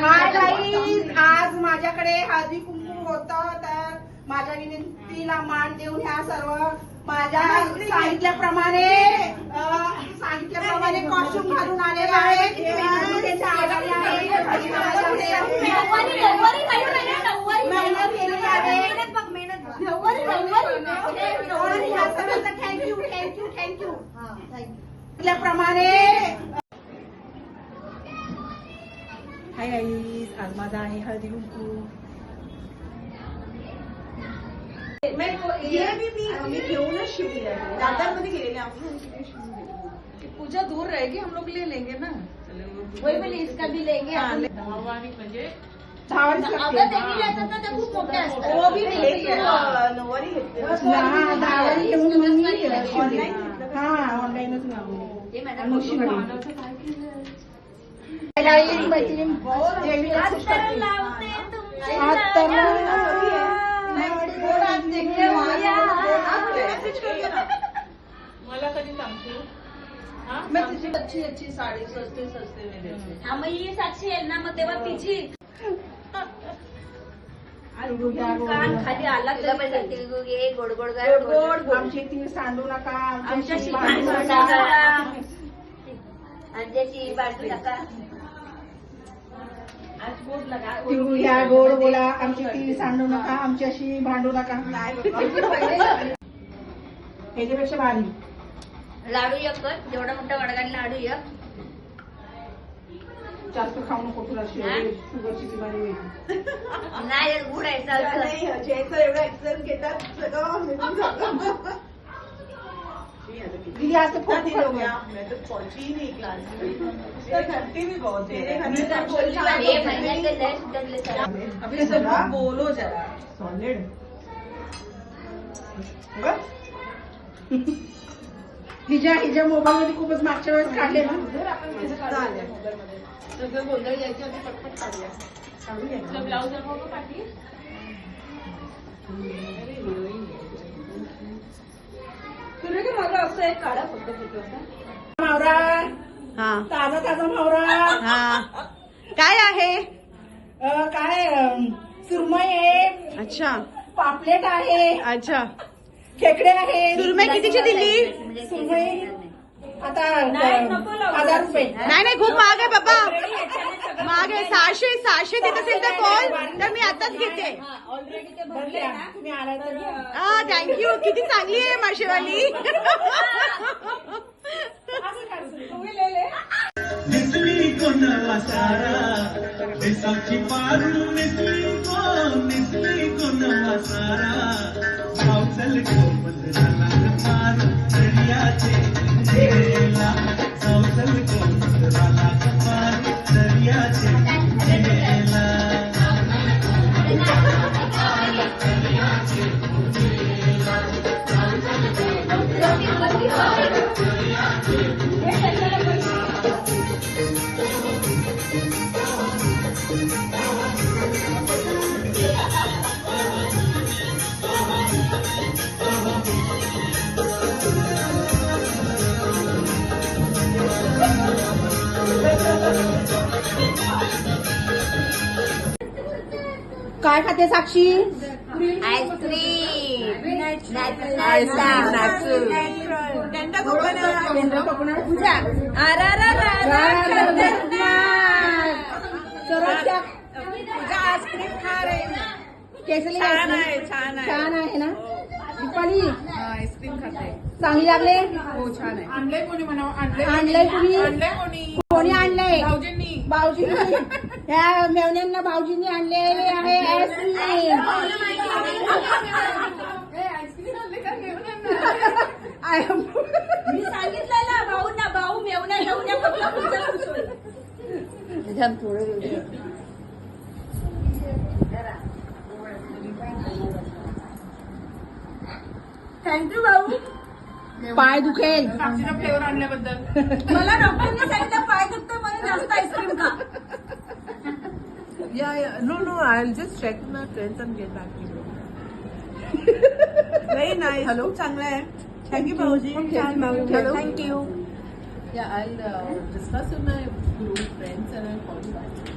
Hi guys, आज माझ्याकडे हळदी कुंकू होतं, तर माझ्या विनंतीला मान देऊन ह्या सर्व माझ्या सांगितल्याप्रमाणे कॉस्ट्युम घालून आलेले आहेत. थँक्यू. त्याप्रमाणे हाय गाईज, आज माझा आहे हळदी कुंकू. मी घेऊनच शिवली आहे. दादरमध्ये गेलेले पूजा दूर रहेगी, हम लोग ले लेंगे ना. वही मैंने इसका भी लेंगे. म्हणजे अगं ते मी येतात ना, ते खूप मोठे असतात. वो भी नऊवारी घेतले. दहावारी घेऊन मग मी ऑनलाईनच मला कधी सांगते. मैं तुझी अच्छी साडी सस्ते में देते. हाँ मग ही साक्षी आहे ना, मग तेव्हा तिची कान खाली आला तरी गोड गोड आमची ती सांडू नका, आमच्याशी भांडू आमच्याशी बाजू नका. या गोड बोला, आमची ती सांडू नका, आमच्याशी भांडू नका. ह्याच्यापेक्षा भारी लाडू एक कर, जेवढा मोठा वडगाणी लाडू एक. जास्त खाऊ नको, तुला शुगरची बिमारी होईल. नाही गुड आहे एवढा एक्सरसाइज घेतात दीदी. आज तो फोन करो, मैं तो पहुंची ही नहीं क्लास में. करती भी बहुत है. अभी जरा बोलो जरा. सॉलिड. हिच्या मोबाईल मध्ये खूपच मागच्या वेळेस काढले ना. सगळं गोंधळ यायच्या आधी पटपट काढूया. ब्लाऊज दाखव पाठी. तुला की माझा असं एक काढा फक्त फोटो. मावरा, ताजा ताजा मावरा. काय आहे? काय सुरमई आहे, अच्छा पापलेट आहे, अच्छा. खेकडे आहे. सुरमई कितीची दिली? सुरमई आता 1000 रुपये. नाही नाही, खूप महाग आहे बाबा, महाग आहे. 600 देत असेल तर कॉल, तर मी आताच घेते. तुम्ही आलाय तर हा थँक्यू. किती चांगली आहे माशेवाली. निसली कोण वसारा निसाची पारू निसली कोण वसारा पावसल कोपदराला पारू दर्याचे गेला. पावसल कोपदराला पारू दर्याचे गेला. काय खाते साक्षी? आईस्क्रीम खा रही है. केसरी छान आहे ना. दीपाली आईस्क्रीम खाते. चांगली लागले. हो छान आहे. आणलंय कोणी म्हणा. आणलंय तुम्ही? कोणी आणलंय? भाऊजींनी. भाऊजींनी. ह्या मेवण्यांना भाऊजींनी आणलेले आहे आईस्क्रीम. मी सांगितलं ना भाऊंना, भाऊ मेवण्या थँक्यू भाऊ. पाय दुखेल. साक्षीला फ्लेवर आणल्याबद्दल. मला डॉक्टरने सांगितलं पाय दुखतं म्हणून जास्त आईस्क्रीम खा. No, I'll just check with my friends and get back to you. Very nice. Hello. चांगला आहे. Thank you, Bauji. Hello. Thank you. Yeah, I'll discuss with my group friends and I'll call you back.